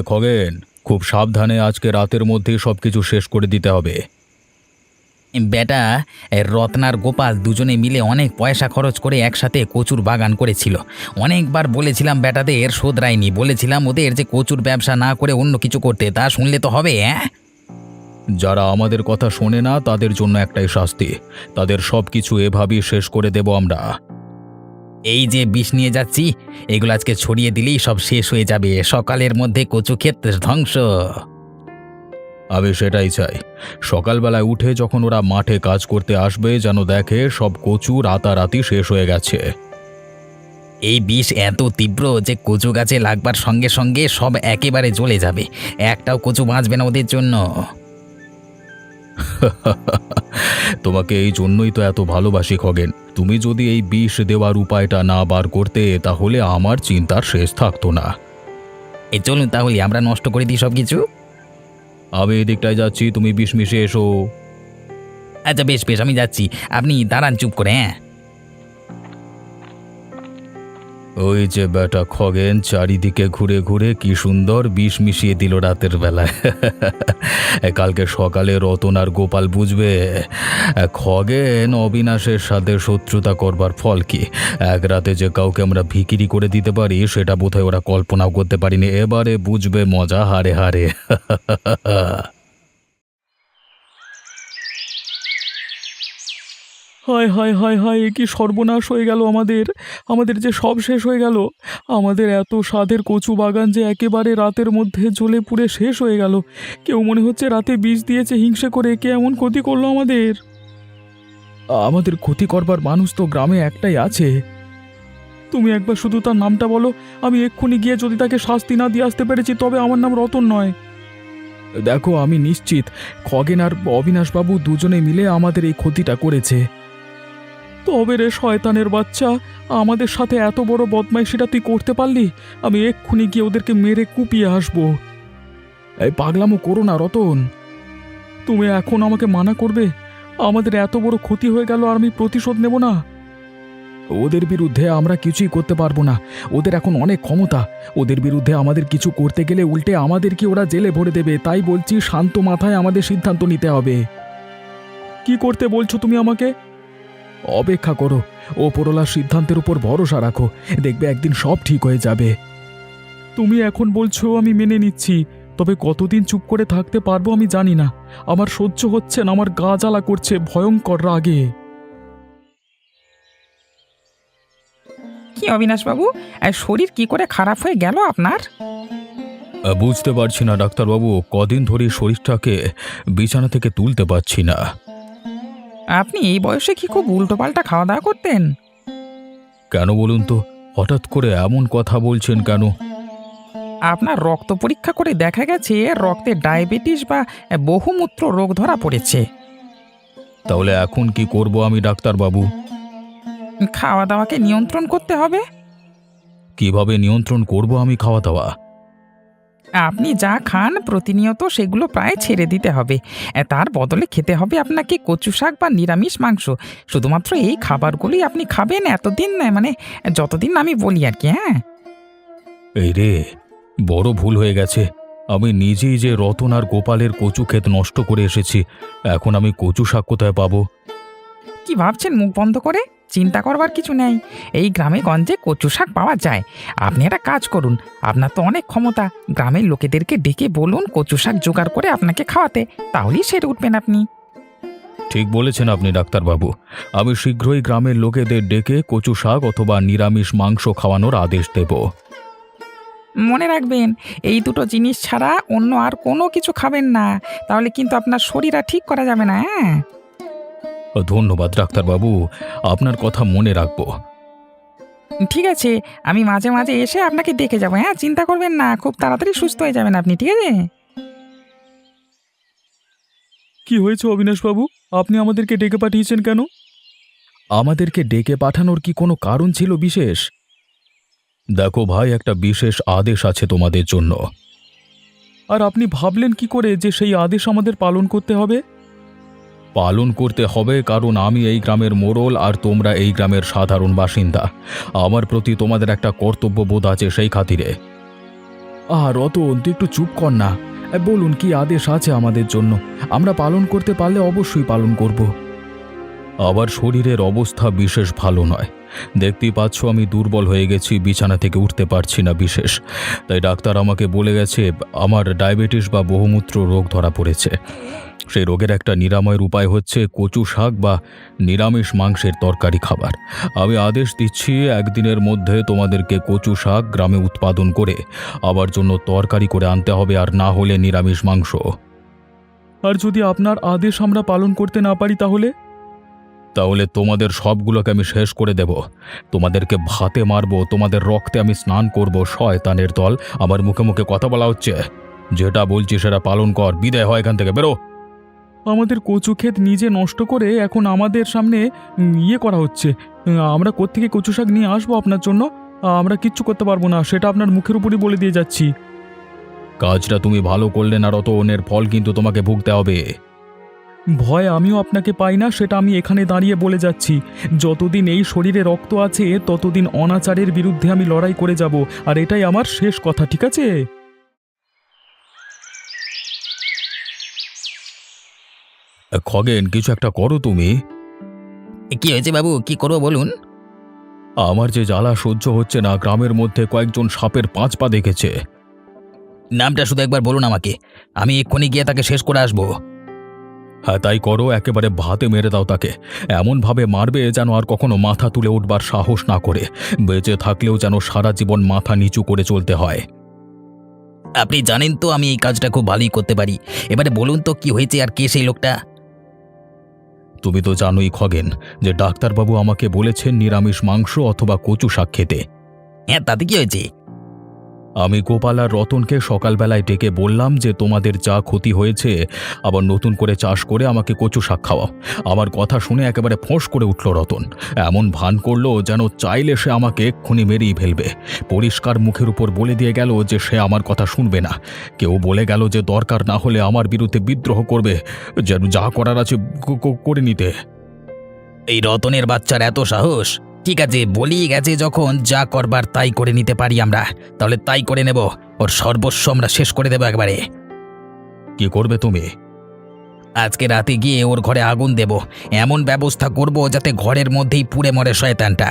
খগেন, খুব সাবধানে আজকে রাতের মধ্যেই সবকিছু শেষ করে দিতে হবে। বেটা, রত্নার গোপাল দুজনে মিলে অনেক পয়সা খরচ করে একসাথে কচুর বাগান করেছিল। অনেকবার বলেছিলাম বেটাদের শোধরায়নি, বলেছিলাম ওদের যে কচুর ব্যবসা না করে অন্য কিছু করতে, তা শুনলে তো হবে। হ্যাঁ, যারা আমাদের কথা শোনে না তাদের জন্য একটাই শাস্তি, তাদের সবকিছু এভাবেই শেষ করে দেব আমরা। এই যে বিষ নিয়ে যাচ্ছি, এগুলো আজকে ছড়িয়ে দিলেই সব শেষ হয়ে যাবে, সকালের মধ্যে কচু ক্ষেত ধ্বংস। আমি সেটাই চাই। সকালবেলায় উঠে যখন ওরা মাঠে কাজ করতে আসবে যেন দেখে সব কচু রাতারাতি শেষ হয়ে গেছে। এই বিষ এত তীব্র যে কচু গাছে লাগবার সঙ্গে সঙ্গে সব একেবারে জ্বলে যাবে, একটাও কচু বাঁচবে না ওদের জন্য। তোমাকে এই জন্যই তো এত ভালোবাসি খগেন। তুমি যদি এই বিষ দেওয়ার উপায়টা না বার করতে তাহলে আমার চিন্তার শেষ থাকতো না। এই চলুন তাহলে আমরা নষ্ট করে দিই সব কিছু। আমি এদিকটায় যাচ্ছি, তুমি বিষ মিশিয়ে এসো। আচ্ছা বেশ বেশ, আমি যাচ্ছি, আপনি দাঁড়ান চুপ করে। হ্যাঁ, ওই যে বেটা খগেন চারিদিকে ঘুরে ঘুরে কি সুন্দর বিষ মিশিয়ে দিল রাতের বেলায়। কালকে সকালে রতন আর গোপাল বুঝবে খগেন অবিনাশের সাথে শত্রুতা করবার ফল কি। এক রাতে যে কাউকে আমরা ভিকিরি করে দিতে পারি সেটা বোধহয় ওরা কল্পনাও করতে পারিনি। এবারে বুঝবে মজা হারে হারে। হায় হায় হায় হায়, এ কি সর্বনাশ হয়ে গেল আমাদের! আমাদের যে সব শেষ হয়ে গেল। আমাদের এত স্বাদের কচু বাগান যে একেবারে রাতের মধ্যে জ্বলে পুড়ে শেষ হয়ে গেল। কেউ মনে হচ্ছে রাতে বিষ দিয়েছে হিংসে করে। কে এমন ক্ষতি করলো আমাদের! আমাদের ক্ষতি করবার মানুষ তো গ্রামে একটাই আছে। তুমি একবার শুধু তার নামটা বলো, আমি এক্ষুনি গিয়ে যদি তাকে শাস্তি না দিয়ে আসতে পেরেছি তবে আমার নাম রতন নয়। দেখো, আমি নিশ্চিত খগেন আর অবিনাশবাবু দুজনে মিলে আমাদের এই ক্ষতিটা করেছে। তবে রে শয়তানের বাচ্চা, আমাদের সাথে এত বড় বদমাইশিটা তুই করতে পারলি? আমি এক্ষুনি গিয়ে ওদেরকে মেরে কুপিয়ে আসবো। এই পাগলামো করো না রতন। তুমি এখন আমাকে মানা করবে? আমাদের এত বড় ক্ষতি হয়ে গেল আর আমি প্রতিশোধ নেব না? ওদের বিরুদ্ধে আমরা কিছুই করতে পারবো না। ওদের এখন অনেক ক্ষমতা। ওদের বিরুদ্ধে আমাদের কিছু করতে গেলে উল্টে আমাদেরকে ওরা জেলে ভরে দেবে। তাই বলছি, শান্ত মাথায় আমাদের সিদ্ধান্ত নিতে হবে। কি করতে বলছো তুমি আমাকে? অপেক্ষা করো, ওপরওয়ালার সিদ্ধান্তের উপর ভরসা রাখো, দেখবে একদিন সব ঠিক হয়ে যাবে। তুমি এখন বলছো, আমি মেনে নিচ্ছি, তবে কতদিন চুপ করে থাকতে পারবো আমি জানি না। আমার সহ্য হচ্ছে না, আমার গা জ্বালা করছে ভয়ঙ্কর রাগে। কি অবিনাশবাবু, শরীর কি করে খারাপ হয়ে গেল আপনার? বুঝতে পারছি না ডাক্তারবাবু, কদিন ধরে শরীরটাকে বিছানা থেকে তুলতে পারছি না। আপনি এই বয়সে কি খুব উল্টোপাল্টা খাওয়া দাওয়া করতেন? কেন বলুন তো, হঠাৎ করে এমন কথা বলছেন কেন? আপনার রক্ত পরীক্ষা করে দেখা গেছে রক্তে ডায়াবেটিস বা বহুমূত্র রোগ ধরা পড়েছে। তাহলে এখন কি করব আমি ডাক্তারবাবু? খাওয়া দাওয়াকে নিয়ন্ত্রণ করতে হবে। কিভাবে নিয়ন্ত্রণ করব আমি খাওয়া দাওয়া? আপনি যা খান প্রতিনিয়ত সেগুলো প্রায় ছেড়ে দিতে হবে। তার বদলে খেতে হবে আপনাকে কচু শাক বা নিরামিষ মাংস। শুধুমাত্র এই খাবারগুলোই আপনি খাবেন এতদিন, মানে যতদিন আমি বলি আর কি। হ্যাঁ, এই রে, বড় ভুল হয়ে গেছে। আমি নিজেই যে রতন আর গোপালের কচু ক্ষেত নষ্ট করে এসেছি। এখন আমি কচু শাক কোথায় পাবো? কি ভাবছেন মুখ বন্ধ করে? চিন্তা করবার কিছু নেই, এই গ্রামে গঞ্জে কচু শাক পাওয়া যায়। আপনি একটা কাজ করুন, আপনার তো অনেক ক্ষমতা, গ্রামের লোকেদেরকে ডেকে বলুন কচু শাক জোগাড় করে আপনাকে খাওয়াতে, তাহলেই সেরে উঠবেন আপনি। ঠিক বলেছেন আপনি ডাক্তারবাবু। আমি শীঘ্রই গ্রামের লোকেদের ডেকে কচু শাক অথবা নিরামিষ মাংস খাওয়ানোর আদেশ দেব। মনে রাখবেন, এই দুটো জিনিস ছাড়া অন্য আর কোনো কিছু খাবেন না, তাহলে কিন্তু আপনার শরীর আর ঠিক করা যাবে না। হ্যাঁ, ধন্যবাদ ডাক্তারবাবু, আপনার কথা মনে রাখবো। ঠিক আছে, আমি মাঝে মাঝে এসে আপনাকে দেখে যাবো। হ্যাঁ, চিন্তা করবেন না, খুব তাড়াতাড়ি সুস্থ হয়ে যাবেন আপনি, ঠিক আছে? কি হয়েছে অবিনাশবাবু? আপনি আমাদেরকে ডেকে পাঠিয়েছেন কেন? আমাদেরকে ডেকে পাঠানোর কি কোনো কারণ ছিল বিশেষ? দেখো ভাই, একটা বিশেষ আদেশ আছে তোমাদের জন্য। আর আপনি ভাবলেন কি করে যে সেই আদেশ আমাদের পালন করতে হবে? পালন করতে হবে কারণ আমি এই গ্রামের মোড়ল আর তোমরা এই গ্রামের সাধারণ বাসিন্দা। আমার প্রতি তোমাদের একটা কর্তব্যবোধ আছে সেই খাতিরে। রতন, তুই একটু চুপ কর না। বলুন কি আদেশ আছে আমাদের জন্য? আমরা পালন করতে পারলে অবশ্যই পালন করব। আবার শরীরের অবস্থা বিশেষ ভালো নয়। দেখতেই পাচ্ছ আমি দুর্বল হয়ে গেছি, বিছানা থেকে উঠতে পারছি না বিশেষ। তাই ডাক্তার আমাকে বলে গেছে আমার ডায়াবেটিস বা বহুমূত্র রোগ ধরা পড়েছে। সেই রোগের একটা নিরাময়ের উপায় হচ্ছে কচু শাক বা নিরামিষ মাংসের তরকারি খাবার। আমি আদেশ দিচ্ছি একদিনের মধ্যে তোমাদেরকে কচু শাক গ্রামে উৎপাদন করে আবার জন্য তরকারি করে আনতে হবে, আর না হলে নিরামিষ মাংস। আর যদি আপনার আদেশ আমরা পালন করতে না পারি তাহলে? তাহলে তোমাদের সবগুলোকে আমি শেষ করে দেব। তোমাদেরকে ভাতে মারবো, তোমাদের রক্তে আমি স্নান করব। শয়তানের দল, আমার মুখে মুখে কথা বলা হচ্ছে। যেটা বলছি সেটা পালন কর, বিদায় হয় এখান থেকে, বেরো। আমাদের কচু ক্ষেত নিজে নষ্ট করে এখন আমাদের সামনে ইয়ে করা হচ্ছে। আমরা কোত্থেকে কচু শাক নিয়ে আসবো আপনার জন্য? আমরা কিচ্ছু করতে পারবো না, সেটা আপনার মুখের উপরই বলে দিয়ে যাচ্ছি। কাজটা তুমি ভালো করলে না রতনের ফল কিন্তু তোমাকে ভুগতে হবে। ভয় আমিও আপনাকে পাই না, সেটা আমি এখানে দাঁড়িয়ে বলে যাচ্ছি। যতদিন এই শরীরে রক্ত আছে ততদিন অনাচারের বিরুদ্ধে আমি লড়াই করে যাব, আর এটাই আমার শেষ কথা, ঠিক আছে? খগেন, কিছু একটা করো তুমি। কি হয়েছে বাবু, কি করবো বলুন? আমার যে জ্বালা সহ্য হচ্ছে না, গ্রামের মধ্যে কয়েকজন সাপের 5 পা দেখেছে। নামটা শুধু একবার বলুন আমাকে, আমি এক্ষুনি গিয়ে তাকে শেষ করে আসবো। হ্যাঁ তাই করো, একেবারে ভাতে মেরে দাও তাকে। এমনভাবে মারবে যেন আর কখনো মাথা তুলে উঠবার সাহস না করে। বেঁচে থাকলেও যেন সারা জীবন মাথা নিচু করে চলতে হয়। আপনি জানেন তো আমি এই কাজটা খুব ভালোই করতে পারি। এবারে বলুন তো কি হয়েছে আর কে সেই লোকটা? তুমি তো জানোই খগেন যে ডাক্তারবাবু আমাকে বলেছেন নিরামিষ মাংস অথবা কচু শাক খেতে। হ্যাঁ, তাতে কি হয়েছে? আমি গোপাল আর রতনকে সকালবেলায় ডেকে বললাম যে তোমাদের যা ক্ষতি হয়েছে আবার নতুন করে চাষ করে আমাকে কচু শাক খাওয়াও। আমার কথা শুনে একেবারে ফোঁস করে উঠল রতন। এমন ভান করলো যেন চাইলে সে আমাকে এক্ষুনি মেরেই ফেলবে। পরিষ্কার মুখের উপর বলে দিয়ে গেল যে সে আমার কথা শুনবে না। কেউ বলে গেল যে দরকার না হলে আমার বিরুদ্ধে বিদ্রোহ করবে, যেন যা করার আছে করে নিতে। এই রতনের বাচ্চার এত সাহস! ঠিক আছে, বলিয়ে গেছে যখন, যা করবার তাই করে নিতে পারি আমরা, তাহলে তাই করে নেব। ওর সর্বস্ব আমরা শেষ করে দেবো একবারে। কি করবে তুমি? আজকে রাতে গিয়ে ওর ঘরে আগুন দেব, এমন ব্যবস্থা করব যাতে ঘরের মধ্যেই পুড়ে মরে শয়তানটা।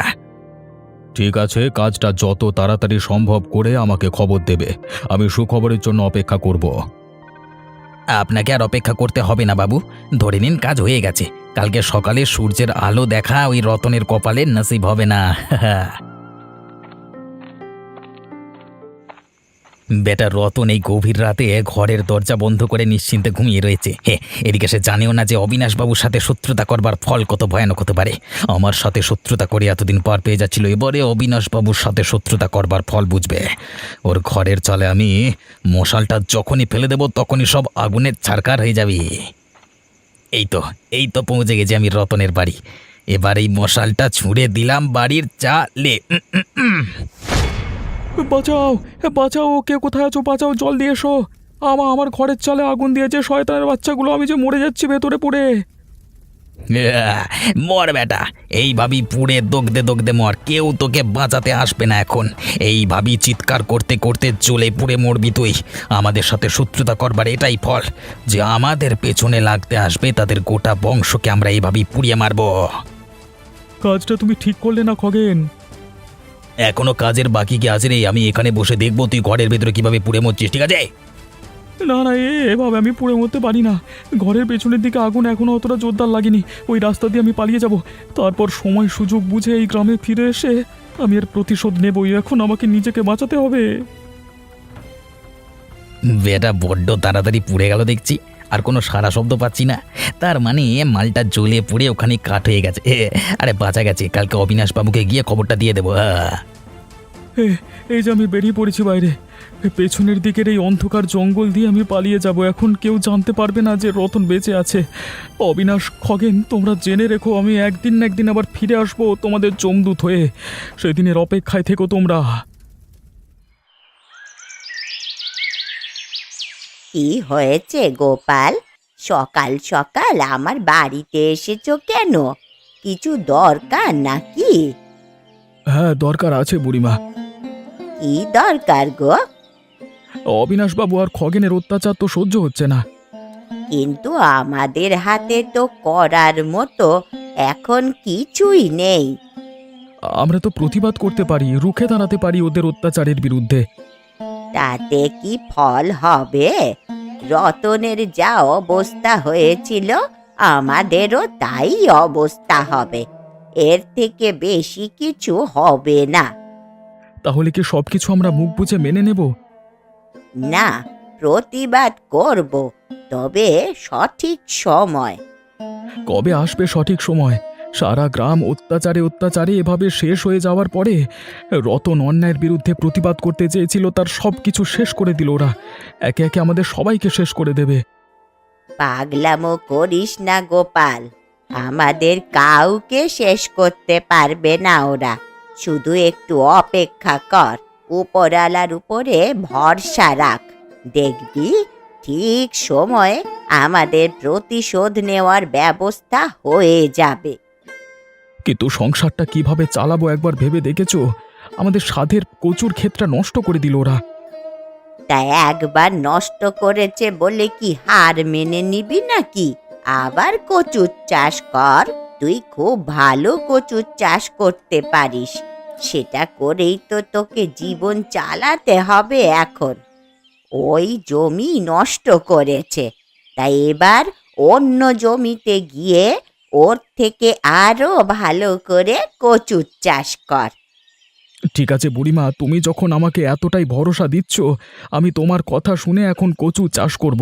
ঠিক আছে, কাজটা যত তাড়াতাড়ি সম্ভব করে আমাকে খবর দেবে। আমি সুখবরের জন্য অপেক্ষা করব। আপনাকে আর অপেক্ষা করতে হবে না বাবু, ধরে নিন কাজ হয়ে গেছে। কালকে সকালে সূর্যের আলো দেখা ওই রতনের কপালে নসিব হবে না। বেটা রতন এই গভীর রাতে ঘরের দরজা বন্ধ করে নিশ্চিন্তে ঘুমিয়ে রয়েছে। এদিকে সে জানেও না যে অবিনাশবাবুর সাথে শত্রুতা করবার ফল কত ভয়ানক হতে পারে। আমার সাথে শত্রুতা করে এতদিন পার পেয়ে যাচ্ছিল, এবারে অবিনাশবাবুর সাথে শত্রুতা করবার ফল বুঝবে। ওর ঘরের চালে আমি মশালটা যখনই ফেলে দেব তখনই সব আগুনের ছারকার হয়ে যাবে। এই তো পৌঁছে গেছি আমি রতনের বাড়ি। এবার এই মশালটা ছুঁড়ে দিলাম বাড়ির চালে। বাঁচাও, বাঁচাও, কে কোথায় আছো? বাঁচাও, জল দিয়ে এসো। আমার ঘরের চালে আগুন দিয়েছে শয়তানের বাচ্চাগুলো, আমি যে মরে যাচ্ছি ভেতরে পুড়ে। মর বেটা, এইভাবেই পুড়ে দগদে দগদে মর, কেউ তোকে বাঁচাতে আসবে না এখন। এইভাবেই চিৎকার করতে করতে জ্বলে পুড়ে মরবি তুই। আমাদের সাথে শত্রুতা করবার এটাই ফল, যে আমাদের পেছনে লাগতে আসবে তাদের গোটা বংশকে আমরা এইভাবেই পুড়িয়ে মারব। কাজটা তুমি ঠিক করলে না খগেন? এখনো কাজের বাকি কি আছে রে? আমি এখানে বসে দেখবো তুই ঘরের ভেতরে কিভাবে পুড়ে মরছিস, ঠিক আছে? না না, এভাবে আমি পুড়ে মরতে পারি না। ঘরের পেছনের দিকে আগুন এখনো অতটা জোরদার লাগেনি। ওই রাস্তা দিয়ে আমি পালিয়ে যাব, তারপর সময় সুযোগ বুঝে এই গ্রামে ফিরে এসে আমি এর প্রতিশোধ নেবই। এখন আমাকে নিজেকে বাঁচাতে হবে। বেটা বড্ড তাড়াতাড়ি পুড়ে গেল দেখছি, আর কোনো সারা শব্দ পাচ্ছি না। তার মানে মালটা জ্বলে পুড়ে ওখানে কাঠ হয়ে গেছে। আরে বাঁচা গেছে, কালকে অবিনাশবাবুকে গিয়ে খবরটা দিয়ে দেবো। এই যে আমি বেরিয়ে পড়েছি বাইরে, পেছনের দিকের এই অন্ধকার জঙ্গল দিয়ে আমি পালিয়ে যাব। এখন কেউ জানতে পারবে না যে রতন বেঁচে আছে। অবিনাশ, খগেন, তোমরা জেনে রেখো আমি একদিন না একদিন আবার ফিরে আসবো তোমাদের যমদূত হয়ে। সেদিনের অপেক্ষায় থেকো তোমরা। কি হয়েছে গোপাল? সকাল সকাল আমার বাড়িতে এসেছো কেন? কিছু দরকার নাকি? হ্যাঁ, দরকার আছে বুড়িমা। কি দরকার গো? অবিনাশবাবু আর খগেনের অত্যাচার তো সহ্য হচ্ছে না। কিন্তু আমাদের হাতে তো করার মতো এখন কিছুই নেই। আমরা তো প্রতিবাদ করতে পারি, রুখে দাঁড়াতে পারি ওদের অত্যাচারের বিরুদ্ধে। তাতে কি ফল হবে? রতনের যা অবস্থা হয়েছিল আমাদেরও তাই অবস্থা হবে। এর থেকে বেশি কিছু হবে না। তাহলে কি সবকিছু আমরা মুখ বুজে মেনে নেব? না, প্রতিবাদ করব, তবে সঠিক সময়। কবে আসবে সঠিক সময়? সারা গ্রাম অত্যাচারে অত্যাচারে এভাবে শেষ হয়ে যাওয়ার পরে রতন অন্যায়ের বিরুদ্ধে প্রতিবাদ করতে চেয়েছিল, তার সব কিছু শেষ করে দিল ওরা। একে একে আমাদের সবাইকে শেষ করে দেবে। পাগলামো করিস না গোপাল, আমাদের কাউকে শেষ করতে পারবে না ওরা। শুধু একটু অপেক্ষা কর, উপরালার উপরে ভরসা রাখ, দেখবি ঠিক সময়ে আমাদের প্রতিশোধ নেওয়ার ব্যবস্থা হয়ে যাবে। কিন্তু সংসারটা কিভাবে চালাবো একবার ভেবে দেখেছো? আমাদের সাধের কচুর ক্ষেতটা নষ্ট করে দিল ওরা। তা একবার নষ্ট করেছে বলে কি হার মেনে নিবি নাকি? আবার কচুর চাষ কর, তুই খুব ভালো কচুর চাষ করতে পারিস। সেটা করেই তো তোকে জীবন চালাতে হবে এখন। ওই জমি নষ্ট করেছে, তাই এবার অন্য জমিতে গিয়ে ওর থেকে আরো ভালো করে কচুর চাষ কর। ঠিক আছে বুড়িমা, তুমি যখন আমাকে এতটাই ভরসা দিচ্ছ, আমি তোমার কথা শুনে এখন কচু চাষ করব।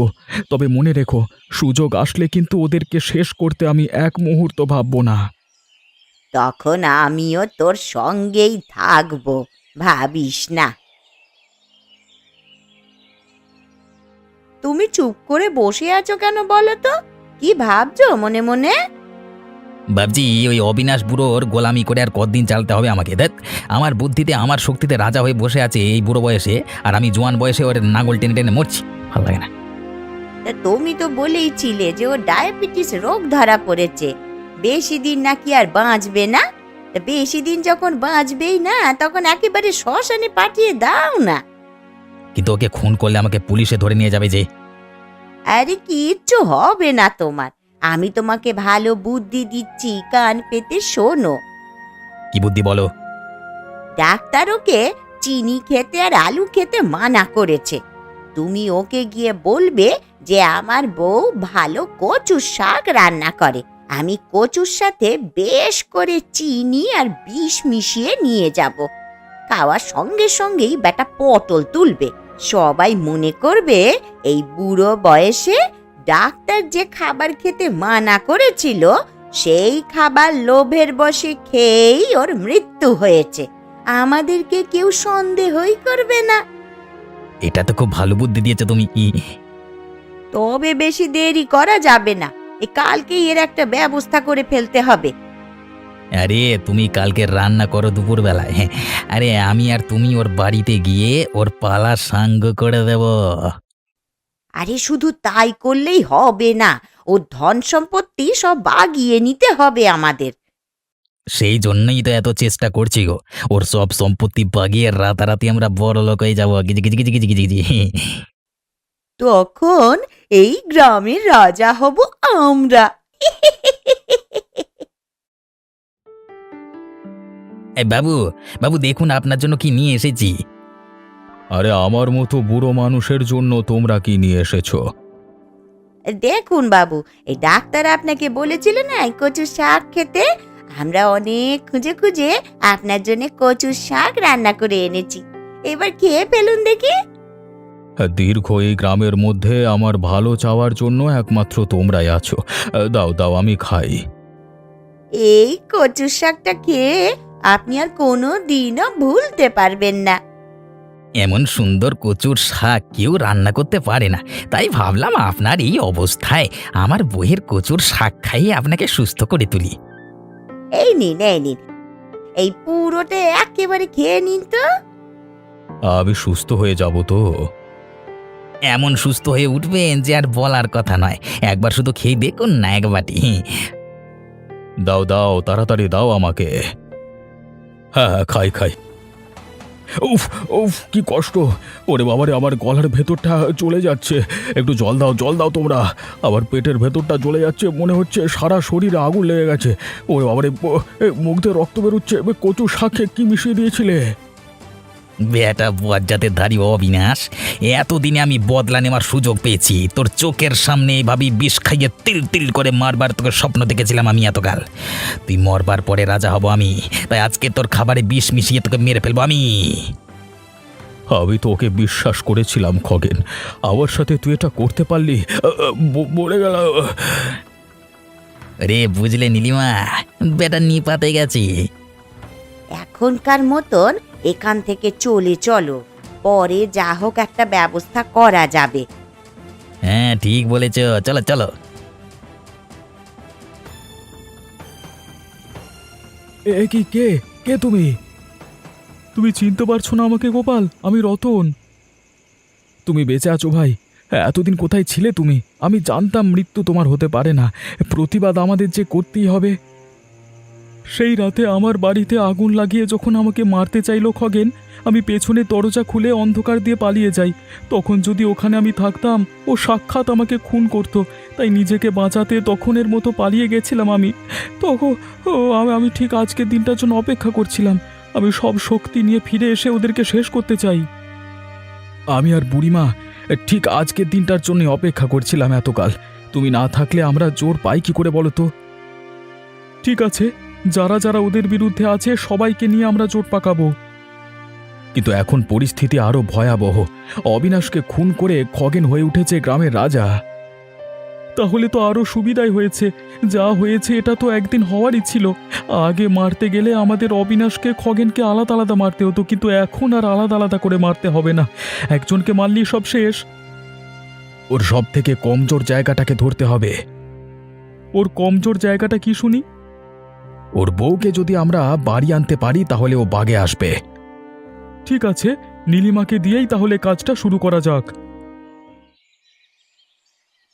তবে মনে রেখো, সুযোগ আসলে কিন্তু ওদেরকে শেষ করতে আমি এক মুহূর্ত ভাববো না। তখন আমিও তোর সঙ্গেই থাকবো, ভাবিস না। তুমি চুপ করে বসে আছো কেন বলো তো? কি ভাবছো মনে মনে? ভাবছি ওই অবিনাশ বুড়োর গোলামি করে আর কতদিন চালাতে হবে আমাকে। দেখ, আমার বুদ্ধিতে আমার শক্তিতে রাজা হয়ে বসে আছে এই বুড়ো বয়সে, আর আমি জোয়ান বয়সে ওর নাঙল টেনে টেনে মরছি। ভালো লাগে না। তা তুমি তো বলেইছিলে যে ও ডায়াবেটিস রোগ ধরা পড়েছে, বেশি দিন নাকি আর বাঁচবে না। তা বেশি দিন যখন বাঁচবেই না, তখন একেবারে শ্মশানে পাঠিয়ে দাও না। কিন্তু ওকে খুন করলে আমাকে পুলিশে ধরে নিয়ে যাবে যে। আরে কিচ্ছু হবে না তোমার, আমি তোমাকে ভালো বুদ্ধি দিচ্ছি, কান পেতে শোনো। কি বুদ্ধি বলো? ডাক্তার ওকে চিনি খেতে আর আলু খেতে মানা করেছে। তুমি ওকে গিয়ে বলবে যে আমার বউ ভালো কচুর শাক রান্না করে, আমি কচুর সাথে বেশ করে চিনি আর বিষ মিশিয়ে নিয়ে যাব। খাওয়ার সঙ্গে সঙ্গেই বেটা পটল তুলবে। সবাই মনে করবে এই বুড়ো বয়সে ডাক্তার যে খাবার খেতে মানা করেছিল, সেই খাবার লোভের বশে খেয়েই ওর মৃত্যু হয়েছে। আমাদেরকে কেউ সন্দেহই করবে না। এটা তো খুব ভালো বুদ্ধি দিয়েছো তুমি। তবে বেশি দেরি করা যাবে না, কালকেই এর একটা ব্যবস্থা করে ফেলতে হবে। আরে তুমি কালকে রান্না করো দুপুর বেলায়। হ্যাঁ, আরে আমি আর তুমি ওর বাড়িতে গিয়ে ওর পালা সাঙ্গ করে দেব। আরে শুধু তাই করলেই হবে না, ও ধন সম্পত্তি সব বাগিয়ে নিতে হবে আমাদের। সেই জন্যই তো এত চেষ্টা করছি গো, ওর সব সম্পত্তি বাগিয়ে রাতারাতি আমরা বড় লোক হয়ে যাবো। গিজি গিজি গিজি গিজি গিজি। তখন এই গ্রামের রাজা হব আমরা। এই বাবু, বাবু দেখুন আপনার জন্য কি নিয়ে এসেছি। আরে আমার মতো বুড়ো মানুষের জন্য তোমরা কি নিয়ে এসেছো? দেখুন বাবু, এই ডাক্তার আপনাকে বলেছিল না এই কচুর শাক খেতে, আমরা অনেক খুঁজে খুঁজে আপনার জন্য কচুর শাক রান্না করে এনেছি। এবার খেয়ে ফেলুন দেখি। দীর্ঘ এই গ্রামের মধ্যে আমার ভালো চাওয়ার জন্য একমাত্র তোমরাই আছো। দাও দাও, আমি খাই। এই কচুর শাকটা খেয়ে আপনি আর কোনো দিনও ভুলতে পারবেন না। এমন সুন্দর কচুর শাক কেউ রান্না করতে পারে না, তাই ভাবলাম আপনার এই অবস্থায় আমার বইয়ের কচুর শাক খাইয়ে আপনাকে সুস্থ করে তুলি। এই নিন, এই নিন, এই পুরোটা একেবারে খেয়ে নিন তো। আমি সুস্থ হয়ে যাব তো? এমন সুস্থ হয়ে উঠবেন যে আর বলার কথা নয়। একবার শুধু খেয়ে দেখুন না এক বাটি। দাও দাও, তাড়াতাড়ি দাও আমাকে। হ্যাঁ হ্যাঁ, খাই খাই। উফ উফ কি কষ্ট! ওরে বাবারে, আমার গলার ভেতরটা চলে যাচ্ছে। একটু জল দাও, জল দাও তোমরা। আবার পেটের ভেতরটা জ্বলে যাচ্ছে, মনে হচ্ছে সারা শরীরে আগুন লেগে গেছে। ওরে বাবারে, মুখ দিয়ে রক্ত বেরোচ্ছে। কচু শাকে কি মিশিয়ে দিয়েছিলে? বেটা বজ্জাতের ধারী অবিনাশ, এতদিনে আমি বদলা নেওয়ার সুযোগ পেয়েছি। তোর চোখের সামনে এভাবেই বিষ খাইয়ে তিল তিল করে মারবার তোকে স্বপ্ন দেখেছিলাম আমি এতকাল। তুই মরবার পরে রাজা হব আমি, তাই আজকে তোর খাবারে বিষ মিশিয়ে তোকে মেরে ফেলবো আমি। আমি তো ওকে বিশ্বাস করেছিলাম খগেন, আমার সাথে তুই এটা করতে পারলি। মরে গেল। রে বুঝলে নীলিমা, বেটা নিপাতে গেছি। এখনকার মতন এখান থেকে চলে চলো, পরে যা হোক একটা ব্যবস্থা করা যাবে। হ্যাঁ ঠিক বলেছ, চলো চলো। এ কি, কে কে তুমি? তুমি চিনতে পারছো না আমাকে গোপাল? আমি রতন। তুমি বেঁচে আছো ভাই? এতদিন কোথায় ছিলে তুমি? আমি জানতাম মৃত্যু তোমার হতে পারে না, প্রতিবাদ আমাদের যে করতেই হবে। সেই রাতে আমার বাড়িতে আগুন লাগিয়ে যখন আমাকে মারতে চাইলো খগেন, আমি পেছনে দরজা খুলে অন্ধকার দিয়ে পালিয়ে যাই। তখন যদি ওখানে আমি থাকতাম, ও সাক্ষাৎ আমাকে খুন করত। তাই নিজেকে বাঁচাতে তখনের মতো পালিয়ে গেছিলাম আমি। তখন আমি ঠিক আজকের দিনটার জন্য অপেক্ষা করছিলাম। আমি সব শক্তি নিয়ে ফিরে এসে ওদেরকে শেষ করতে চাই। আমি আর বুড়িমা ঠিক আজকের দিনটার জন্য অপেক্ষা করছিলাম এতকাল। তুমি না থাকলে আমরা জোর পাই কি করে বলো তো? ঠিক আছে, যারা যারা ওদের বিরুদ্ধে আছে সবাইকে নিয়ে আমরা জোট পাকাবো। কিন্তু এখন পরিস্থিতি আরো ভয়াবহ। অবিনাশকে খুন করে খগেন হয়ে উঠেছে গ্রামের রাজা। তাহলে তো আরো সুবিধাই হয়েছে। যা হয়েছে এটা তো একদিন হওয়ারই ছিল। আগে মারতে গেলে আমাদের অবিনাশকে খগেনকে আলাদা আলাদা মারতে হতো, কিন্তু এখন আর আলাদা আলাদা করে মারতে হবে না। একজনকে মারলেই সব শেষ। ওর সব থেকে কমজোর জায়গাটাকে ধরতে হবে। ওর কমজোর জায়গাটা কি শুনি? ওর বউকে যদি আমরা বাড়ি আনতে পারি তাহলে ও বাগে আসবে। ঠিক আছে, নীলিমাকে দিয়েই তাহলে কাজটা শুরু করা যাক।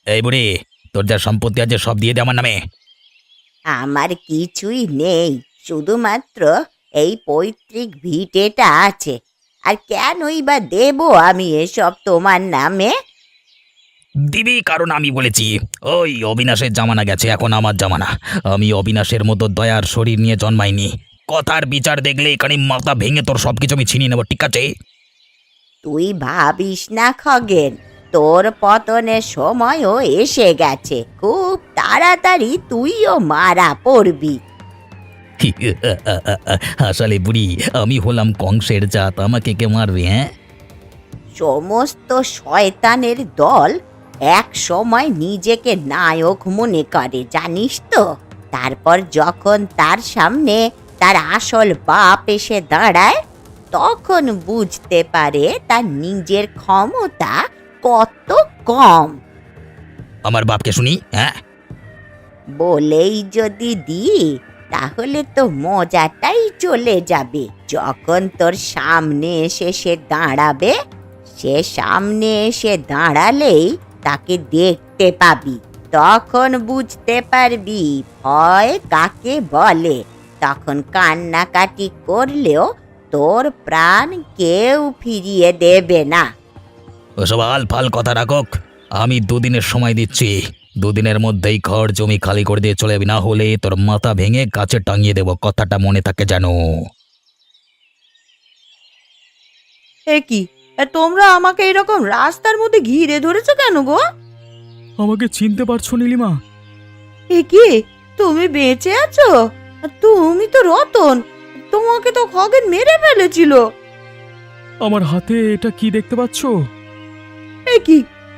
এই বুড়ি, তোর যা সম্পত্তি আছে সব দিয়ে দে আমার নামে। আমার কিছুই নেই, শুধুমাত্র এই পৈতৃক ভিটেটা আছে। আর কেনই বা দেব আমি এসব তোমার নামে? দিবি কারণ আমি বলেছি। ওই অবিনাশের জামানা গেছে, এখন আমার জামানা। আমি অবিনাশের মতো দয়ার শরীর নিয়ে জন্মাইনি। কথার বিচার দেখলে এখানে মাথা ভেঙে তোর সবকিছু আমি ছিনিয়ে নেব, ঠিক আছে? তুই ভাবিস না খগেন, তোর পতনের সময়ও এসে গেছে। খুব তাড়াতাড়ি তুইও মারা পড়বি। আসলে বুড়ি, আমি হলাম কংসের জাত, আমাকে কে মারবে? হ্যাঁ, সমস্ত শয়তানের দল এক সময় নিজেকে নায়ক মনে করে, জানিস তো? তারপর যখন তার সামনে তার আসল বাপ এসে দাঁড়ায়, তখন বুঝতে পারে তার নিজের ক্ষমতা কত কম। আমার বাপকে শুনি। হ্যাঁ, বলেই যদি দিই তাহলে তো মজাটাই চলে যাবে। যখন তোর সামনে এসে সে দাঁড়াবে, সে সামনে এসে দাঁড়ালেই তাকে দেখতে পাবি, তখন বুঝতে পারবি ভয় কাকে বলে। তখন কান্নাকাটি করলেও তোর প্রাণ কেউ ফিরিয়ে দেবে না। ওসব আলফাল কথা রাখক। আমি দুদিনের সময় দিচ্ছি, দুদিনের মধ্যেই ঘর জমি খালি করে দিয়ে চলে যাবি, না হলে তোর মাথা ভেঙে গাছে টাঙিয়ে দেবো, কথাটা মনে থাকে যেন। এ কি, তোমরা আমাকে এরকম রাস্তার মধ্যে ঘিরে ধরেছো কেন গো? আমাকে চিনতে পারছো নীলিমা? এ কি, তুমি বেঁচে আছো? তুমি তো রতন, তোমাকে তো খগেন মেরে ফেলেছিল। আমার হাতে এটা কি দেখতে পাচ্ছ? এ কি,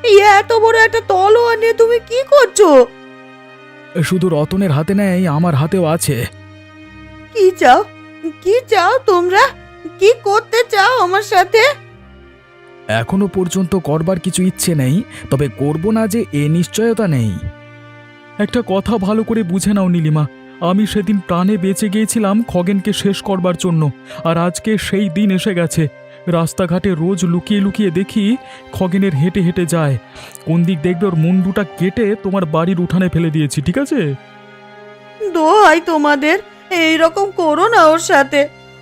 এই এত বড় একটা তলোয়ার নিয়ে তুমি কি করছো? শুধু রতনের হাতে নেই, আমার হাতেও আছে। কি চাও, কি চাও তোমরা? কি করতে চাও আমার সাথে? এখনো পর্যন্ত করবার কিছু ইচ্ছে নেই, তবে করব না যে এ নিশ্চয়তা নেই। একটা কথা ভালো করে বুঝে নাও নীলিমা, আমি সেদিন প্রাণে বেঁচে গিয়েছিলাম খগেনকে শেষ করবার জন্য, আর আজকে সেই দিন এসে গেছে। রাস্তাঘাটে রোজ লুকিয়ে লুকিয়ে দেখি খগেনের হেঁটে হেঁটে যায়। কোন দিক দেখবে ওর মুন্ডুটা কেটে তোমার বাড়ির উঠানে ফেলে দিয়েছি, ঠিক আছে? দোহাই তোমাদের, এইরকম করো না ওর সাথে।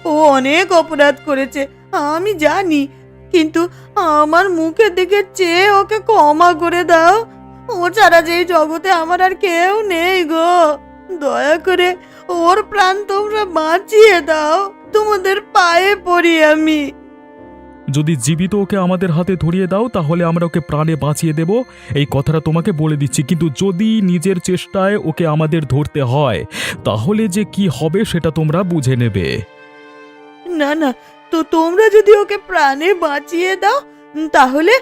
ও অনেক অপরাধ করেছে, আমি জানি, কিন্তু আমার মুখের দিকে চেয়ে ওকে ক্ষমা করে দাও। ও ছাড়া যে এই জগতে আমার আর কেউ নেই গো। দয়া করে ওর প্রাণ তোমরা বাঁচিয়ে দাও, তোমাদের পায়ে পড়ি আমি। যদি জীবিত ওকে আমাদের হাতে ধরিয়ে দাও তাহলে আমরা ওকে প্রাণে বাঁচিয়ে দেব, এই কথাটা তোমাকে বলে দিচ্ছি। কিন্তু যদি নিজের চেষ্টায় ওকে আমাদের ধরতে হয় তাহলে যে কি হবে সেটা তোমরা বুঝে নেবে। না না, তো তোমরা যদি ওকে প্রাণে বাঁচিয়ে দাও তাহলে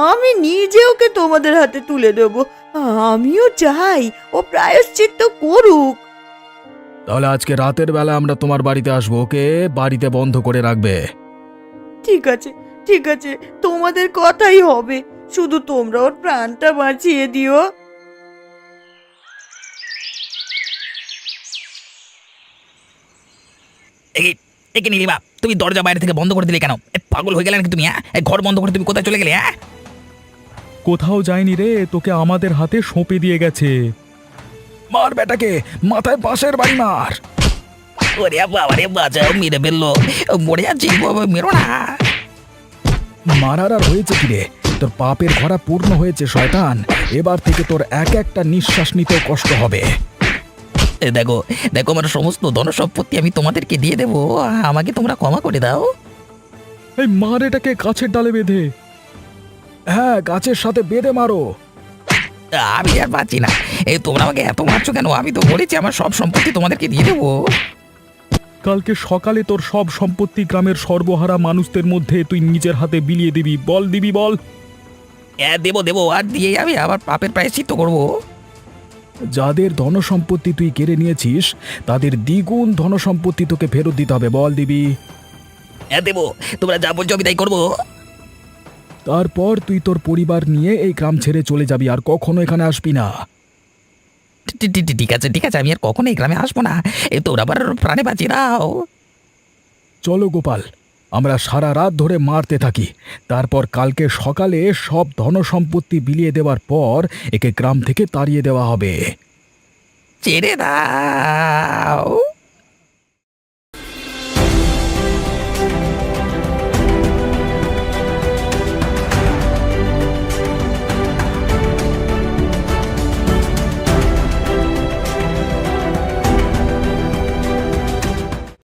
আমি নিজে ওকে তোমাদের হাতে তুলে দেব। আমিও চাই ও প্রায়শ্চিত্ত করুক। তাহলে আজকে রাতের বেলা আমরা তোমার বাড়িতে আসবো, ওকে বাড়িতে বন্ধ করে রাখবে। ঠিক আছে, ঠিক আছে, তোমাদের কথাই হবে, শুধু তোমরা ওর প্রাণটা বাঁচিয়ে দিও। একে নীলিমা, তুমি দরজা বাইরে থেকে বন্ধ করে দিলে কেন? পাগল হয়ে গেলে নাকি তুমি? হ্যাঁ, ঘর বন্ধ করে তুমি কোথায় চলে গেলে? হ্যাঁ, কোথাও যায়নি রে, তোকে আমাদের হাতে সঁপে দিয়ে গেছে। মার বেটাকে, মাথায় বাঁশের বাড়ি মার। ওরে বাবা রে, বাঁচাও, মেরে ফেললো, মরে যাচ্ছি, মেরো না। মারার আর হয়েছে কি রে? তোর পাপের ঘরা পূর্ণ হয়েছে শয়তান। এবার থেকে তোর এক একটা নিঃশ্বাস নিতেও কষ্ট হবে। দেখো দেখো, আমার সমস্ত ধনসম্পত্তি আমি তোমাদেরকে দিয়ে দেবো, আমাকে তোমরা ক্ষমা করে দাও। এই মার এটাকে গাছের ডালে বেঁধে। হ্যাঁ, গাছের সাথে বেঁধে মারো। আমি আর পাচ্ছি না, তোমরা আমাকে এত মারছো কেন? আমি তো বলেছি আমার সব সম্পত্তি তোমাদেরকে দিয়ে দেবো। কালকে সকালে তোর সব সম্পত্তি গ্রামের সর্বহারা মানুষদের মধ্যে তুই নিজের হাতে বিলিয়ে দিবি। বল দিবি বল? হ্যাঁ, দেবো দেবো, আর দিয়ে আমি আবার পাপের প্রায়শ্চিত্ত করবো। যাদের ধনসম্পত্তি তুই কেড়ে নিয়েছিস তাদের দ্বিগুণ ধনসম্পত্তি তোকে ফেরত দিতে হবে। বল দিবি? হ্যাঁ দেবো, তোমরা যা বলছো আমি তাই করবো। তারপর তুই তোর পরিবার নিয়ে এই গ্রাম ছেড়ে চলে যাবি, আর কখনো এখানে আসবি না। ঠিক আছে ঠিক আছে, আমি আর কখনো এই গ্রামে আসবো না, তোমরা আবার প্রাণে বাঁচিয়ে দাও। চলো গোপাল, আমরা সারা রাত ধরে মারতে থাকি। তারপর কালকে সকালে সব ধনসম্পত্তি বিলিয়ে দেওয়ার পর একে গ্রাম থেকে তাড়িয়ে দেওয়া হবে। ছেড়ে দাও।